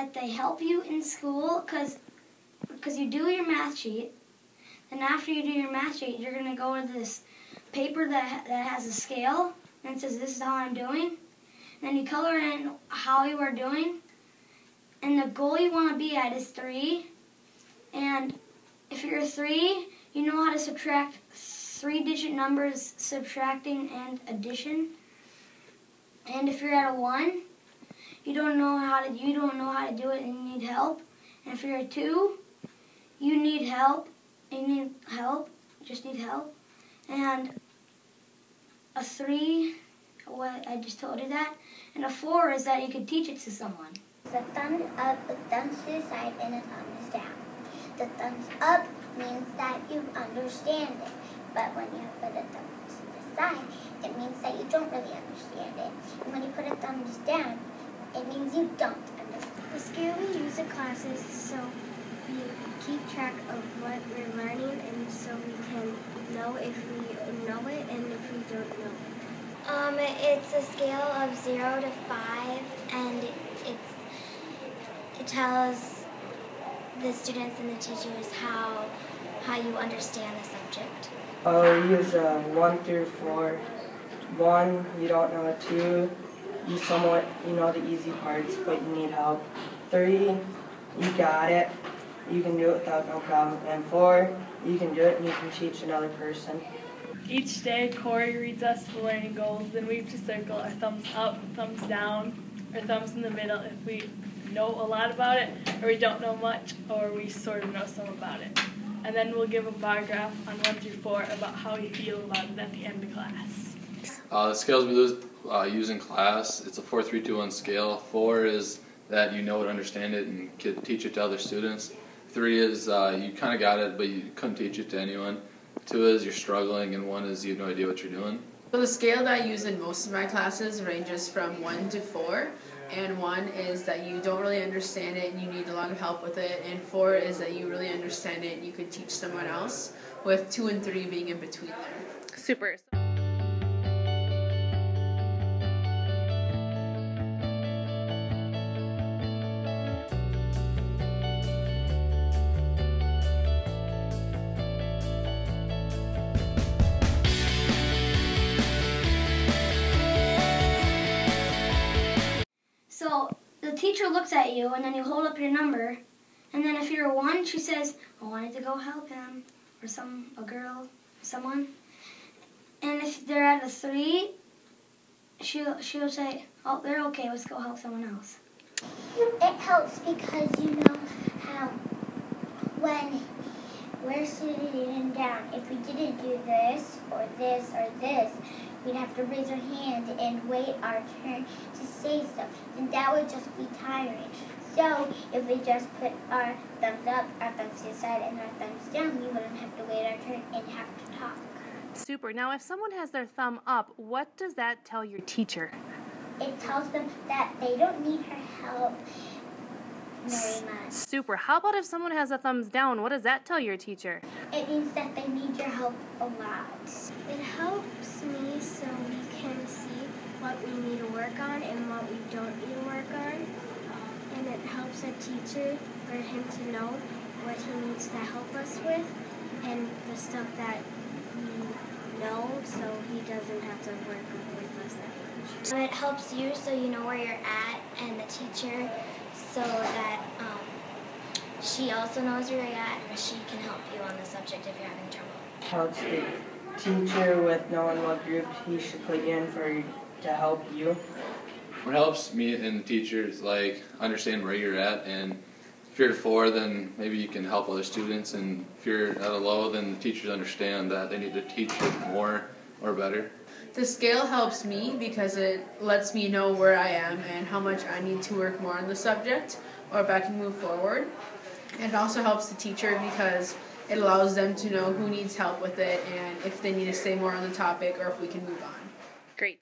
that they help you in school because you do your math sheet. Then after you do your math sheet, you're going to go to this paper that has a scale, and it says, this is how I'm doing. And then you color in how you are doing. And the goal you want to be at is 3. And if you're a 3, you know how to subtract 3-digit numbers, subtracting and addition. And if you're at a 1, you don't know how to do it and you need help. And if you're a 2, you need help. Just need help. And a 3, what I just told you that. And a 4 is that you could teach it to someone. The thumbs up, a thumbs to the side, and a thumbs down. The thumbs up means that you understand it, but when you put a thumbs to the side, it means that you don't really understand it. And when you put a thumbs down, it means you don't understand. The scale we use in classes so we keep track of what we're learning and so we can know if we know it and if we don't know it. It's a scale of 0 to 5, and it tells the students and the teachers how you understand the subject. We use 1 through 4. 1, you don't know. 2, you somewhat know the easy parts, but you need help. 3, you got it. You can do it without no problem. And 4, you can do it and you can teach another person. Each day, Corey reads us the learning goals, then we have to circle our thumbs up, thumbs down, or thumbs in the middle if we know a lot about it, or we don't know much, or we sort of know some about it. And then we'll give a bar graph on 1 through 4 about how we feel about it at the end of class. The scales we use in class, it's a 4, 3, 2, 1 scale. 4 is that you know it, understand it, and could teach it to other students. 3 is you kind of got it, but you couldn't teach it to anyone. 2 is you're struggling, and 1 is you have no idea what you're doing. So the scale that I use in most of my classes ranges from 1 to 4. And 1 is that you don't really understand it and you need a lot of help with it. And 4 is that you really understand it and you could teach someone else, with 2 and 3 being in between there. Super. So the teacher looks at you, and then you hold up your number, and then if you're a 1, she says, "Oh, I need to go help him," or a girl, someone. And if they're at a 3, she'll say, "Oh, they're okay. Let's go help someone else." It helps because you know how when we're sitting down, if we didn't do this or this or this, we'd have to raise our hand and wait our turn to say stuff, and that would just be tiring. So if we just put our thumbs up, our thumbs to the side, and our thumbs down, we wouldn't have to wait our turn and have to talk. Super. Now, if someone has their thumb up, what does that tell your teacher? It tells them that they don't need her help very much. Super. How about if someone has a thumbs down? What does that tell your teacher? It means that they need your help a lot. It helps me so we can see what we need to work on and what we don't need to work on. And it helps a teacher for him to know what he needs to help us with and the stuff that we know, so he doesn't have to work with us that much. It helps you so you know where you're at, and the teacher so that she also knows where you're at and she can help you on the subject if you're having trouble. Helps the teacher with knowing what group he should put you in to help you. What helps me and the teachers understand where you're at, and if you're at a 4, then maybe you can help other students, and if you're at a low, then the teachers understand that they need to teach you more or better. The scale helps me because it lets me know where I am and how much I need to work more on the subject or if I can move forward. And it also helps the teacher because it allows them to know who needs help with it and if they need to stay more on the topic or if we can move on. Great.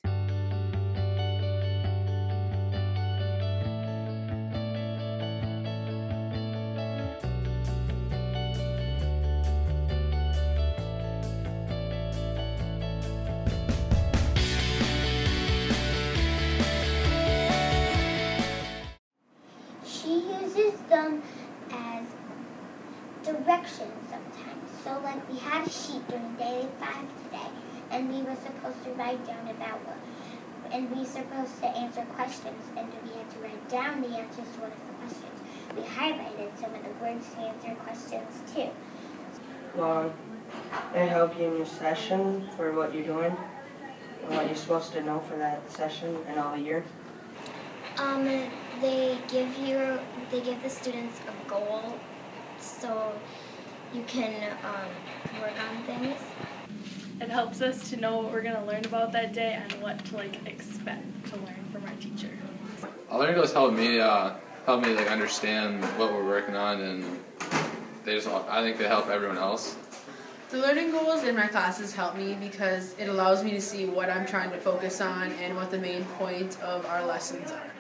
She instructions sometimes. So like we had a sheet during Daily 5 today, and we were supposed to write down about what, and we were supposed to answer questions, and we had to write down the answers to one of the questions. We highlighted some of the words to answer questions too. Well, they help you in your session for what you're doing and what you're supposed to know for that session and all year. They give the students a goal so you can work on things. It helps us to know what we're going to learn about that day and what to expect to learn from our teacher. Learning goals help me understand what we're working on, and I think they help everyone else. The learning goals in my classes help me because it allows me to see what I'm trying to focus on and what the main points of our lessons are.